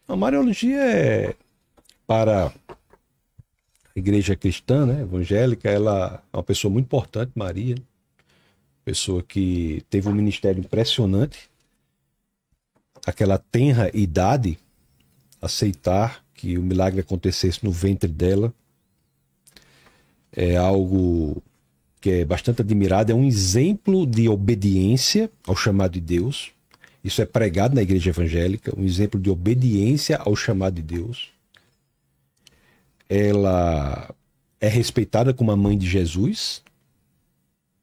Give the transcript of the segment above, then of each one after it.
A Mariologia é para a igreja cristã, né, evangélica, ela é uma pessoa muito importante, Maria, pessoa que teve um ministério impressionante, aquela tenra idade, aceitar que o milagre acontecesse no ventre dela, é algo que é bastante admirado, é um exemplo de obediência ao chamado de Deus. Isso é pregado na igreja evangélica, um exemplo de obediência ao chamado de Deus. Ela é respeitada como a mãe de Jesus,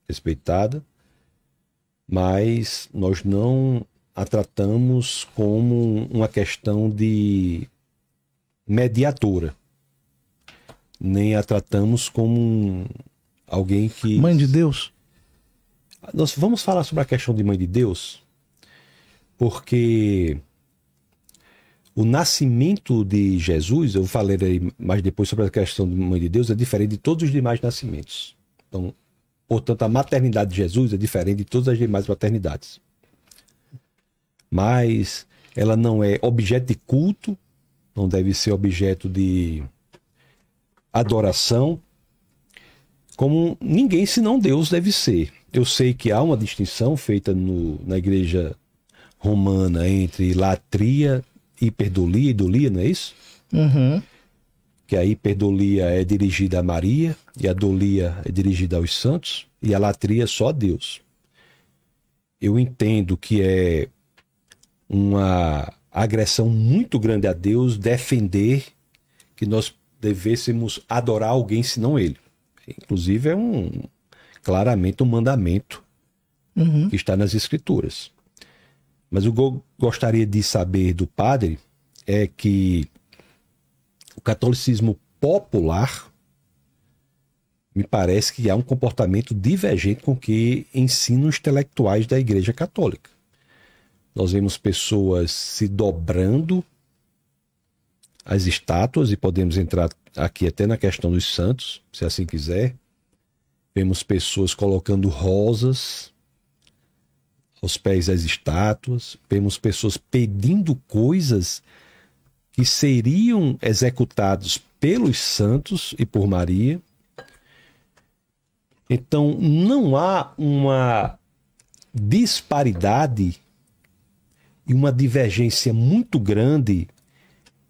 respeitada, mas nós não a tratamos como uma questão de mediadora, nem a tratamos como alguém que... Mãe de Deus? Nós vamos falar sobre a questão de mãe de Deus, porque o nascimento de Jesus, eu falarei mais depois sobre a questão de mãe de Deus, é diferente de todos os demais nascimentos. Então, portanto, a maternidade de Jesus é diferente de todas as demais maternidades. Mas ela não é objeto de culto, não deve ser objeto de adoração, como ninguém senão Deus deve ser. Eu sei que há uma distinção feita na igreja romana entre latria, hiperdolia e idolia, não é isso? Uhum. Que a hiperdolia é dirigida a Maria e a dolia é dirigida aos santos e a latria só a Deus. Eu entendo que é uma agressão muito grande a Deus defender que nós devêssemos adorar alguém senão ele. Inclusive é claramente um mandamento que está nas Escrituras. Mas o que eu gostaria de saber do padre é que o catolicismo popular me parece que há um comportamento divergente com o que ensinam os intelectuais da Igreja Católica. Nós vemos pessoas se dobrando às estátuas, e podemos entrar aqui até na questão dos santos, se assim quiser. Vemos pessoas colocando rosas aos pés das estátuas, vemos pessoas pedindo coisas que seriam executadas pelos santos e por Maria. Então, não há uma disparidade e uma divergência muito grande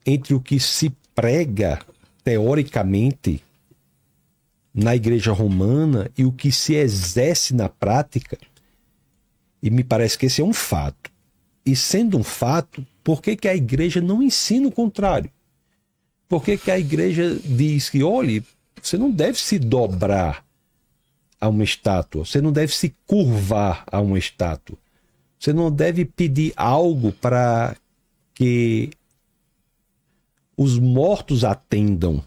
entre o que se prega teoricamente na Igreja Romana e o que se exerce na prática. E me parece que esse é um fato. E sendo um fato, por que a Igreja não ensina o contrário? Por que a Igreja diz que, olhe, você não deve se dobrar a uma estátua, você não deve se curvar a uma estátua, você não deve pedir algo para que os mortos atendam.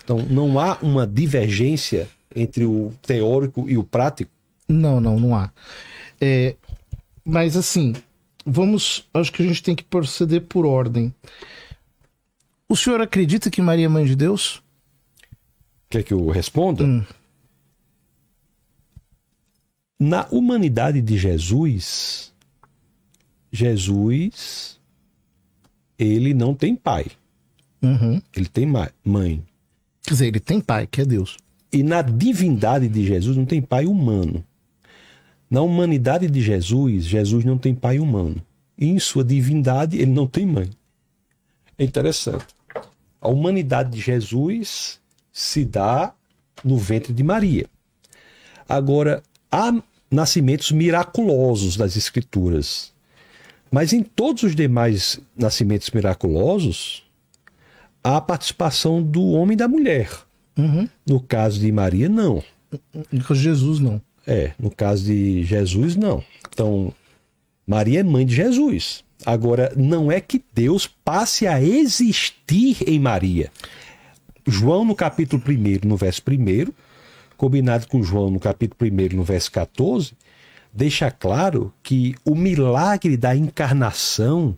Então, não há uma divergência entre o teórico e o prático? Não há. Mas assim, acho que a gente tem que proceder por ordem. O senhor acredita que Maria é mãe de Deus? Quer que eu responda? Na humanidade de Jesus, ele não tem pai. Ele tem mãe. Quer dizer, ele tem pai, que é Deus. E na divindade de Jesus não tem pai humano. Na humanidade de Jesus não tem pai humano. E em sua divindade, ele não tem mãe. É interessante. A humanidade de Jesus se dá no ventre de Maria. Agora, há nascimentos miraculosos das Escrituras. Mas em todos os demais nascimentos miraculosos, há a participação do homem e da mulher. No caso de Maria, não. No caso de Jesus, não. No caso de Jesus, não. Então, Maria é mãe de Jesus. Agora, não é que Deus passe a existir em Maria. João, no capítulo 1, no verso 1, combinado com João, no capítulo 1, no verso 14, deixa claro que o milagre da encarnação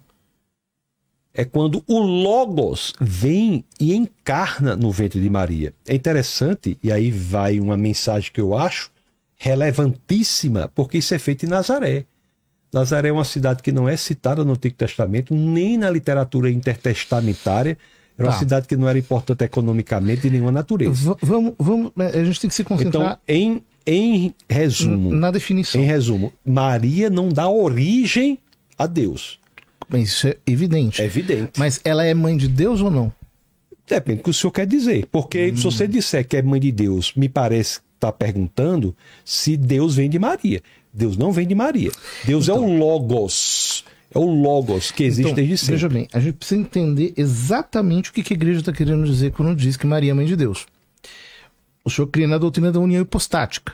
é quando o Logos vem e encarna no ventre de Maria. É interessante, e aí vai uma mensagem que eu acho relevantíssima, porque isso é feito em Nazaré. Nazaré é uma cidade que não é citada no Antigo Testamento, nem na literatura intertestamentária. Era uma cidade que não era importante economicamente de nenhuma natureza. Vamos, a gente tem que se concentrar. Então, em resumo, na definição. Em resumo, Maria não dá origem a Deus. Mas isso é evidente. É evidente. Mas ela é mãe de Deus ou não? Depende do que o senhor quer dizer. Porque se você disser que é mãe de Deus, me parece que está perguntando se Deus vem de Maria. Deus não vem de Maria. Deus é o Logos. É o Logos que existe desde sempre. Veja bem, a gente precisa entender exatamente o que a igreja está querendo dizer quando diz que Maria é mãe de Deus. O senhor crê na doutrina da união hipostática.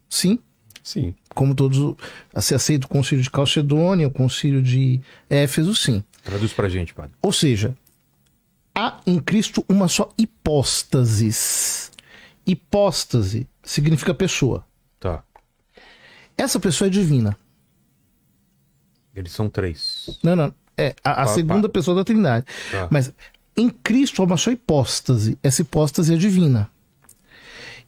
Sim? Sim. Como todos, se aceita o concílio de Calcedônia, o concílio de Éfeso, sim. Traduz pra gente, padre. Ou seja, há em Cristo uma só hipóstasis. Hipóstase significa pessoa. Tá. Essa pessoa é divina. Eles são 3. Não. É a segunda pessoa da Trindade. Tá. Mas em Cristo há uma só hipóstase. Essa hipóstase é divina.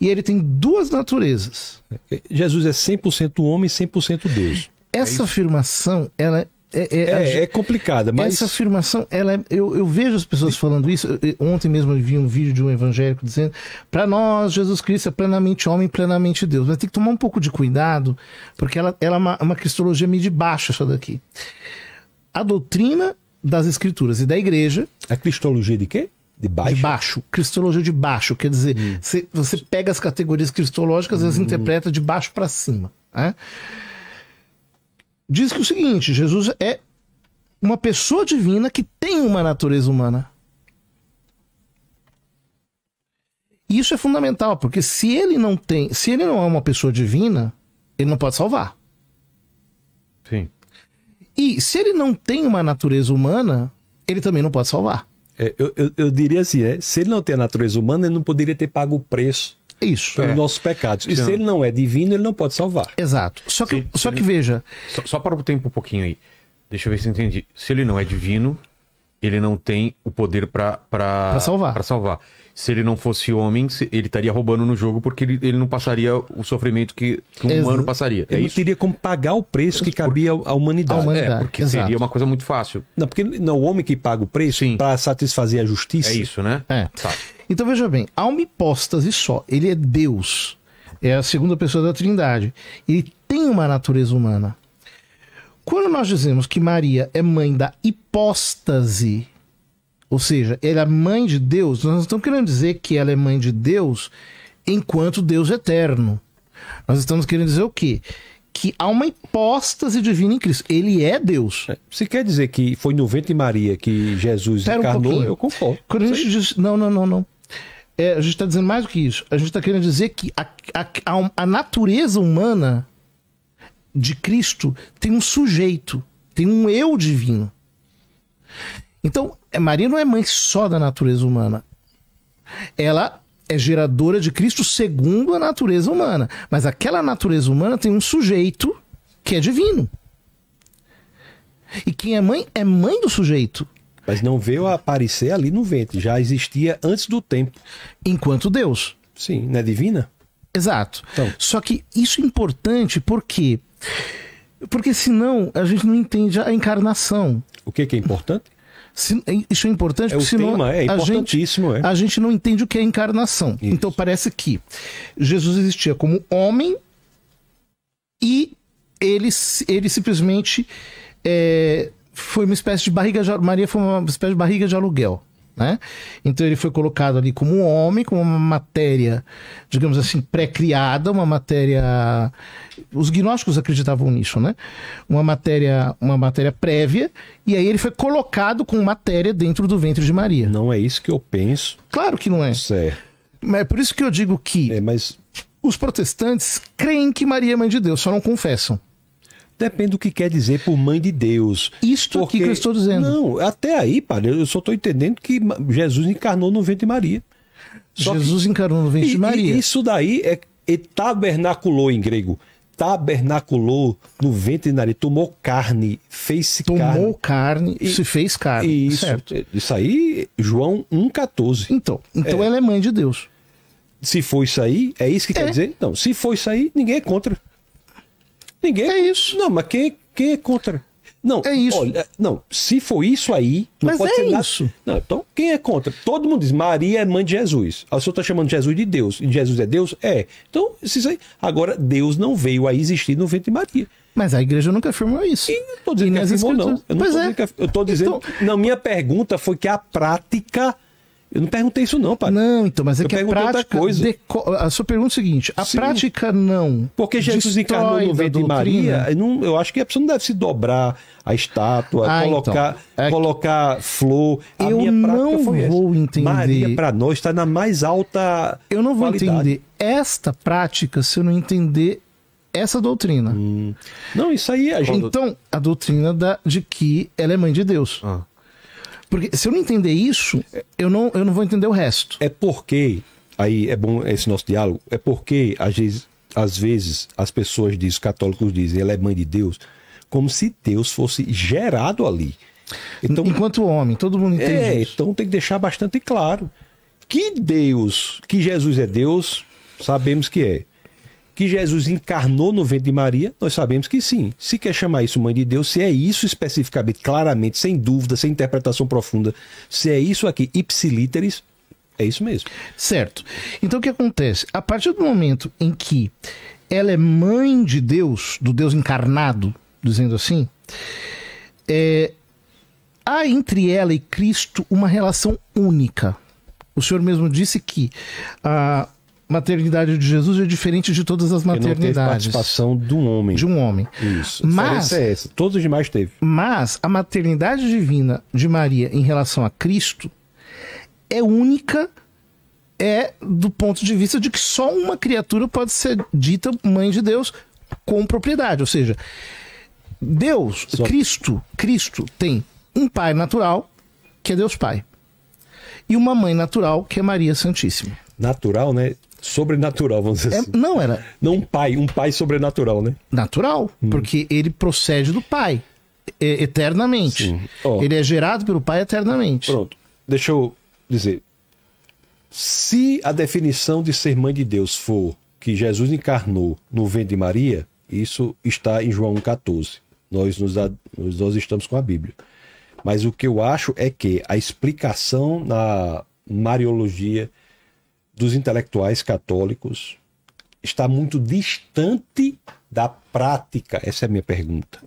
E ele tem duas naturezas. Jesus é 100% homem e 100% Deus. Essa afirmação, ela é complicada, mas... Essa afirmação, eu vejo as pessoas falando isso. Ontem mesmo eu vi um vídeo de um evangélico dizendo: para nós, Jesus Cristo é plenamente homem e plenamente Deus. Mas tem que tomar um pouco de cuidado, porque ela é uma cristologia meio de baixo, essa daqui. A doutrina das Escrituras e da Igreja... A cristologia de quê? De baixo? De baixo. Cristologia de baixo. Quer dizer, você pega as categorias cristológicas e as interpreta de baixo para cima. Né? Diz que o seguinte: Jesus é uma pessoa divina que tem uma natureza humana. E isso é fundamental, porque se ele não é uma pessoa divina, ele não pode salvar. Sim. E se ele não tem uma natureza humana, ele também não pode salvar. Eu diria assim, se ele não tem a natureza humana, ele não poderia ter pago o preço Isso. pelos nossos pecados. E se ele não é divino, ele não pode salvar. Exato. Só que veja... Só para o tempo um pouquinho aí. Deixa eu ver se eu entendi. Se ele não é divino, ele não tem o poder para salvar. Se ele não fosse homem, ele estaria roubando no jogo, porque ele não passaria o sofrimento que um humano passaria. Ele não teria como pagar o preço que cabia à humanidade. Porque seria uma coisa muito fácil. Não, porque não, o homem que paga o preço para satisfazer a justiça. É isso, né? Tá. Então veja bem, há uma hipóstase só. Ele é Deus. É a segunda pessoa da Trindade. Ele tem uma natureza humana. Quando nós dizemos que Maria é mãe da hipóstase, ou seja, ela é mãe de Deus, nós não estamos querendo dizer que ela é mãe de Deus enquanto Deus eterno. Nós estamos querendo dizer o quê? Que há uma hipóstase divina em Cristo. Ele é Deus. Se quer dizer que foi no ventre de Maria que Jesus encarnou, eu concordo. Quando a gente diz... Não. A gente está dizendo mais do que isso. A gente está querendo dizer que a natureza humana de Cristo tem um sujeito, tem um eu divino. Então, Maria não é mãe só da natureza humana. Ela é geradora de Cristo segundo a natureza humana. Mas aquela natureza humana tem um sujeito que é divino. E quem é mãe do sujeito. Mas não veio a aparecer ali no ventre. Já existia antes do tempo. Enquanto Deus. Sim, não é divina? Exato. Então. Só que isso é importante porque senão a gente não entende a encarnação. O que é importante? Isso é importante porque senão é importantíssimo. A gente não entende o que é encarnação. Isso. Então parece que Jesus existia como homem e ele simplesmente foi uma espécie de barriga de, Maria foi uma espécie de barriga de aluguel. Né? Então ele foi colocado ali como um homem, como uma matéria, digamos assim, pré-criada, uma matéria... Os gnósticos acreditavam nisso, né? Uma matéria prévia, e aí ele foi colocado com matéria dentro do ventre de Maria. Não é isso que eu penso. Claro que não é. Certo. Mas é por isso que eu digo que os protestantes creem que Maria é mãe de Deus, só não confessam. Depende do que quer dizer por mãe de Deus. Isto aqui que eu estou dizendo. Não, até aí, padre, eu só estou entendendo que Jesus encarnou no ventre de Maria. Jesus encarnou no ventre de Maria. Isso daí é tabernaculou em grego. Tabernaculou no ventre de Maria. Tomou carne, fez-se carne. Tomou carne e se fez carne. Isso, certo. Isso aí, João 1,14. Então ela é mãe de Deus. Se for isso aí, é isso que quer dizer? Não, se for isso aí, ninguém é contra. Ninguém. É isso. Não, mas Quem é contra? Não, é isso. Olha, não, se for isso aí, não mas pode ser nada. Isso. Não, então, quem é contra? Todo mundo diz, Maria é mãe de Jesus. O senhor está chamando Jesus de Deus. E Jesus é Deus? É. Então, isso aí. Agora, Deus não veio a existir no ventre de Maria. Mas a igreja nunca afirmou isso. E não estou dizendo que afirmou, não. Eu não dizendo que eu estou dizendo... Então... Não, minha pergunta foi que a prática... Eu não perguntei isso não, padre. Não, então, mas é que a prática... A sua pergunta é a seguinte, a prática não... Porque Jesus encarnou no ventre de Maria, eu acho que a pessoa não deve se dobrar a estátua, colocar flor. A eu minha não foi vou essa. entender... Maria, para nós, está na mais alta Eu não vou qualidade. Entender esta prática se eu não entender essa doutrina. Não, isso aí... Então, a doutrina de que ela é mãe de Deus. Porque se eu não entender isso, eu não vou entender o resto. É porque, aí é bom esse nosso diálogo, é porque às vezes as pessoas dizem, os católicos dizem, ela é mãe de Deus, como se Deus fosse gerado ali. Então, enquanto homem, todo mundo entende isso. Então tem que deixar bastante claro que Jesus é Deus, sabemos que é. Que Jesus encarnou no ventre de Maria, nós sabemos que sim. Se quer chamar isso mãe de Deus, se é isso especificamente, claramente, sem dúvida, sem interpretação profunda, se é isso aqui, ipsiliteris, é isso mesmo. Certo. Então o que acontece? A partir do momento em que ela é mãe de Deus, do Deus encarnado, dizendo assim, há entre ela e Cristo uma relação única. O Senhor mesmo disse que a maternidade de Jesus é diferente de todas as maternidades. Não teve participação de um homem. De um homem. Isso. Mas é essa. Todos os demais teve. Mas a maternidade divina de Maria em relação a Cristo é única, do ponto de vista de que só uma criatura pode ser dita mãe de Deus com propriedade. Ou seja, Cristo tem um pai natural, que é Deus Pai, e uma mãe natural, que é Maria Santíssima. Natural, né? Sobrenatural, vamos dizer assim. Não era. Não um pai sobrenatural, né? Natural, porque ele procede do Pai eternamente. Ele é gerado pelo Pai eternamente. Pronto. Deixa eu dizer. Se a definição de ser mãe de Deus for que Jesus encarnou no ventre de Maria, isso está em João 1,14. Nós estamos com a Bíblia. Mas o que eu acho é que a explicação na Mariologia dos intelectuais católicos está muito distante da prática. Essa é a minha pergunta.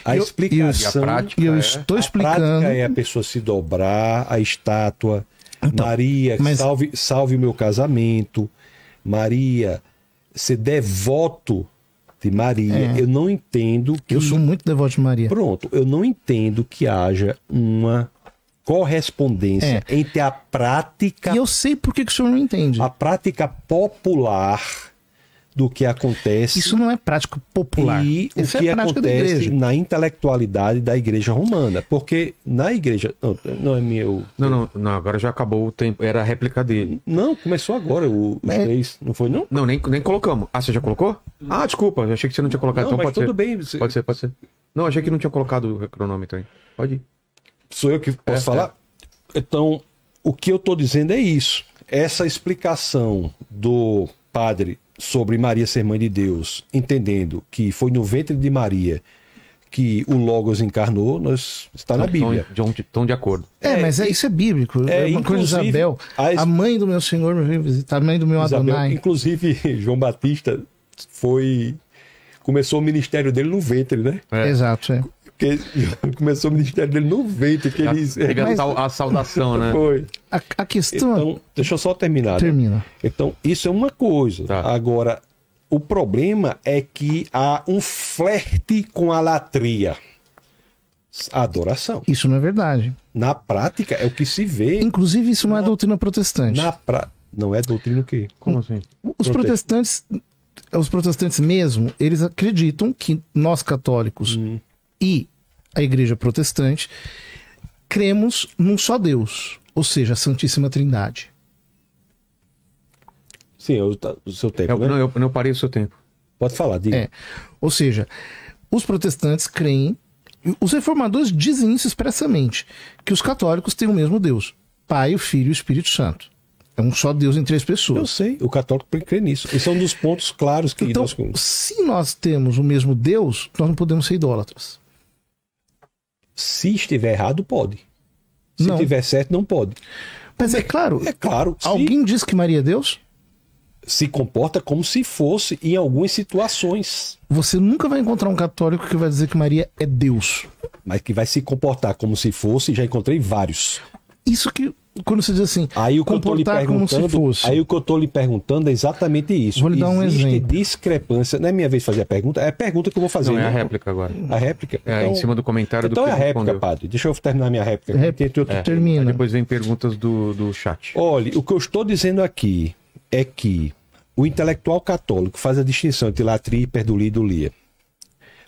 A explicação... eu estou explicando... A prática é a pessoa se dobrar, a estátua... Então, Maria, salve o meu casamento. Maria, ser devoto de Maria. Eu não entendo que... Eu sou muito devoto de Maria. Pronto, eu não entendo que haja uma correspondência entre a prática... E eu sei por que o senhor não entende. A prática popular do que acontece... Isso não é prática popular. E o que acontece na intelectualidade da Igreja Romana. Porque na Igreja... Não é meu... Não, agora já acabou o tempo. Era a réplica dele. Não, começou agora os três. Não foi, não? Não, nem colocamos. Ah, você já colocou? Ah, desculpa. Eu achei que você não tinha colocado. Não, então mas pode tudo ser. bem. Pode ser. Não, achei que não tinha colocado o cronômetro aí. Pode ir. Sou eu que posso falar? Então, o que eu estou dizendo é isso. Essa explicação do padre sobre Maria ser mãe de Deus, entendendo que foi no ventre de Maria que o Logos encarnou, está na Bíblia. Estão de acordo. Mas isso é bíblico. Uma coisa de Isabel, a mãe do meu Senhor me veio visitar, a mãe do meu Adonai. Inclusive, João Batista começou o ministério dele no ventre, né? Exato, Porque começou o ministério dele no ventre. Que a saudação, né? Foi. A questão... Então, deixa eu só terminar. Termina. Né? Então, isso é uma coisa. Tá. Agora, o problema é que há um flerte com a latria. A adoração. Isso não é verdade. Na prática, é o que se vê. Inclusive, isso não é doutrina protestante. Não é doutrina o quê? Como assim? Os protestantes mesmo, eles acreditam que nós católicos e a Igreja Protestante cremos num só Deus, ou seja, a Santíssima Trindade. Sim, o seu tempo, né? Não, eu parei o seu tempo. Pode falar, diga. Ou seja, os protestantes creem, os reformadores dizem isso expressamente, que os católicos têm o mesmo Deus, Pai, o Filho e o Espírito Santo. É um só Deus em 3 pessoas. Eu sei, o católico crê nisso. Esse é um dos pontos claros que... Então, se nós temos o mesmo Deus, nós não podemos ser idólatras. Se estiver errado, pode. Se não. estiver certo, não pode. Mas é claro. É claro. Alguém diz que Maria é Deus? Se comporta como se fosse em algumas situações. Você nunca vai encontrar um católico que vai dizer que Maria é Deus. Mas que vai se comportar como se fosse, já encontrei vários. Isso que, quando você diz assim, aí o que comportar como se fosse. Aí o que eu estou lhe perguntando é exatamente isso. Vou lhe dar um exemplo. Discrepância. Não é minha vez de fazer a pergunta, é a pergunta que eu vou fazer. Não, é a réplica agora. A réplica? É, então, em cima do comentário então do é a réplica, respondeu. padre. Deixa eu terminar minha réplica. Termina. Aí depois vem perguntas do chat. Olha, o que eu estou dizendo aqui é que o intelectual católico faz a distinção entre latria, hiperdulia e idolia,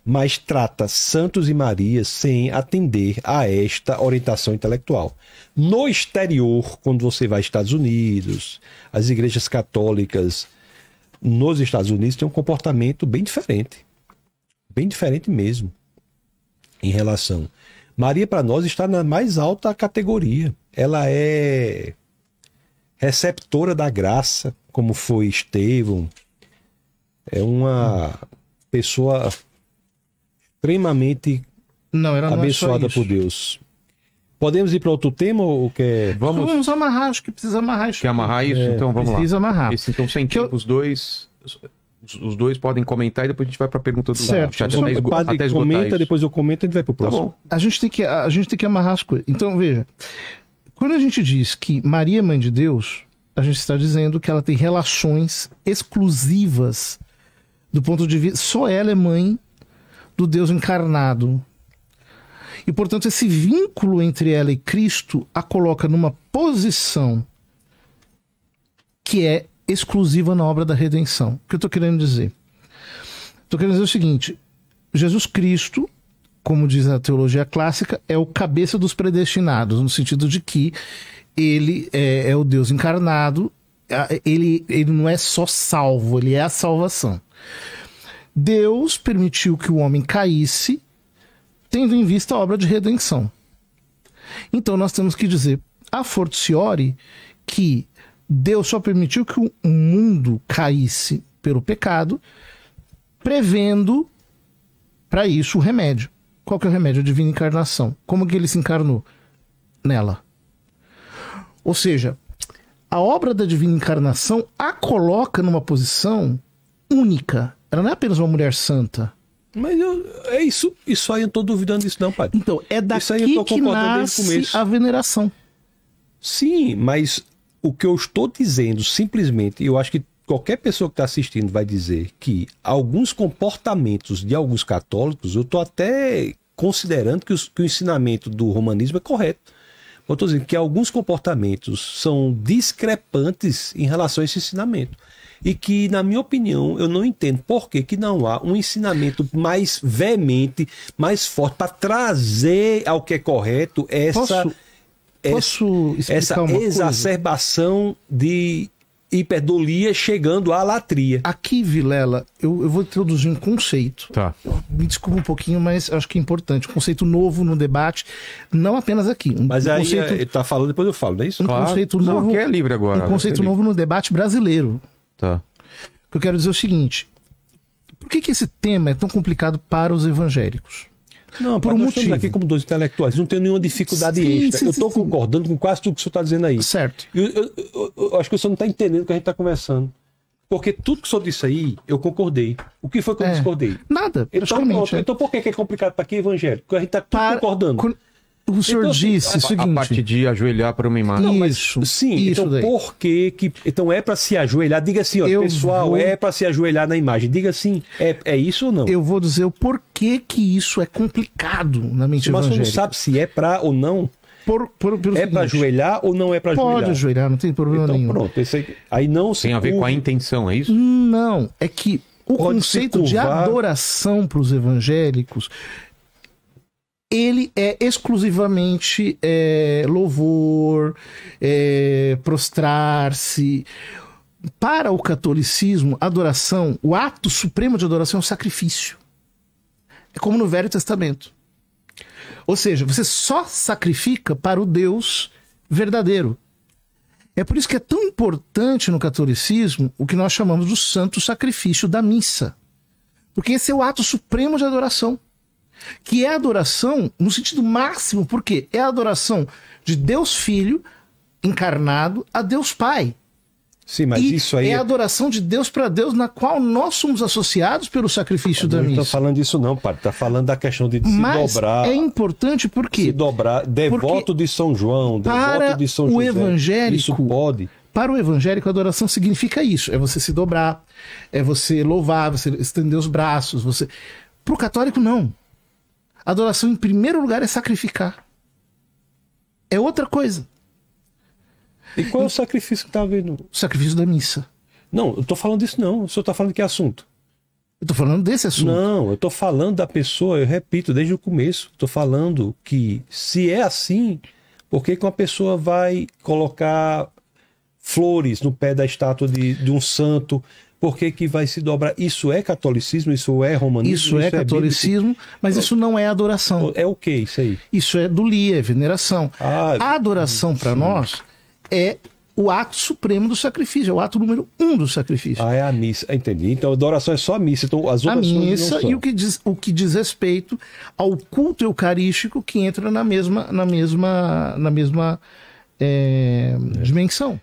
mas trata santos e Marias sem atender a esta orientação intelectual. No exterior, quando você vai aos Estados Unidos, as igrejas católicas nos Estados Unidos têm um comportamento bem diferente mesmo, em relação. Maria, para nós, está na mais alta categoria. Ela é receptora da graça, como foi Estevão. É uma pessoa extremamente abençoada por Deus. Podemos ir para outro tema ou quer... Vamos amarrar, acho que precisa amarrar isso. Quer amarrar isso? Então vamos lá. Precisa amarrar. Então, sem tempo, os dois podem comentar e depois a gente vai para a pergunta do certo. chat. O padre comenta, depois eu comento e a gente vai para o próximo. Tá, a gente tem que amarrar as coisas. Então, veja, quando a gente diz que Maria é mãe de Deus, a gente está dizendo que ela tem relações exclusivas do ponto de vista... Só ela é mãe do Deus encarnado. E, portanto, esse vínculo entre ela e Cristo a coloca numa posição que é exclusiva na obra da redenção. O que eu estou querendo dizer? Estou querendo dizer o seguinte: Jesus Cristo, como diz a teologia clássica, é o cabeça dos predestinados, no sentido de que ele é o Deus encarnado, ele não é só salvo, ele é a salvação. Deus permitiu que o homem caísse, tendo em vista a obra de redenção. Então nós temos que dizer, a fortiori, que Deus só permitiu que o mundo caísse pelo pecado, prevendo para isso o remédio. Qual que é o remédio? A divina encarnação. Como que ele se encarnou? Nela. Ou seja, a obra da divina encarnação a coloca numa posição única. Ela não é apenas uma mulher santa. Mas é isso aí eu não estou duvidando disso não, padre. Então, é daqui que nasce a veneração. Sim, mas o que eu estou dizendo simplesmente, eu acho que qualquer pessoa que está assistindo vai dizer que alguns comportamentos de alguns católicos, eu estou até considerando que o ensinamento do romanismo é correto. Eu estou dizendo que alguns comportamentos são discrepantes em relação a esse ensinamento. E que, na minha opinião, eu não entendo por que não há um ensinamento mais veemente, mais forte, para trazer ao que é correto essa exacerbação de hiperdolia chegando à latria. Aqui, Vilela, eu vou introduzir um conceito. Tá. Me desculpa um pouquinho, mas acho que é importante. Um conceito novo no debate, não apenas aqui. Mas aí ele está falando, depois eu falo, não é isso? Conceito novo, que é livre agora. Um conceito novo no debate brasileiro. Tá. O que eu quero dizer é o seguinte: por que esse tema é tão complicado para os evangélicos? Não, por um motivo. Estamos aqui como dois intelectuais, não tenho nenhuma dificuldade extra. Eu estou concordando com quase tudo que o senhor está dizendo aí. Certo. Eu acho que o senhor não está entendendo o que a gente está conversando. Porque tudo que o senhor disse aí, eu concordei. O que foi que eu discordei? Nada, praticamente. Então por que é complicado para quem é evangélico? Porque a gente está concordando. O senhor disse o seguinte... A parte de ajoelhar para uma imagem. Não, mas, sim, então daí. Por que... Então é para se ajoelhar? Diga assim, ó, pessoal, é para se ajoelhar na imagem. Diga assim, é isso ou não? Eu vou dizer o porquê que isso é complicado na mente evangélica. Mas você não sabe se é para ou não? É para ajoelhar ou não é para ajoelhar? Pode ajoelhar, não tem problema nenhum. Pronto, aí não tem a ver com a intenção, é isso? Não, é que o conceito de adoração para os evangélicos... ele é exclusivamente louvor, prostrar-se. Para o catolicismo, adoração, o ato supremo de adoração é um sacrifício. É como no Velho Testamento. Ou seja, você só sacrifica para o Deus verdadeiro. É por isso que é tão importante no catolicismo o que nós chamamos do santo sacrifício da missa. Porque esse é o ato supremo de adoração. Que é a adoração no sentido máximo, porque é a adoração de Deus Filho encarnado a Deus Pai. Sim, mas isso aí é a adoração de Deus para Deus, na qual nós somos associados pelo sacrifício da missa. Não estou falando disso não, padre. Está falando da questão de se dobrar. É importante porque... Se dobrar, devoto de São João, devoto de São José. Evangélico, isso pode. Para o evangélico, a adoração significa isso. É você se dobrar, é você louvar, você estender os braços. Para o católico, não. A adoração, em primeiro lugar, é sacrificar. É outra coisa. E qual é o sacrifício que está vendo? O sacrifício da missa. Não, eu estou falando disso não. O senhor está falando de que assunto? Eu estou falando desse assunto. Não, eu estou falando da pessoa, eu repito, desde o começo. Estou falando que, se é assim, por que uma pessoa vai colocar flores no pé da estátua de um santo? Por que vai se dobrar? Isso é catolicismo? Isso é romanismo? Isso é catolicismo, mas isso não é adoração. É o que isso aí? Isso é dulia, é veneração. A adoração para nós é o ato supremo do sacrifício, é o ato número 1 do sacrifício. É a missa, entendi. Então a adoração é só a missa. Então, as outras a missa não são. E o que diz respeito ao culto eucarístico que entra na mesma dimensão.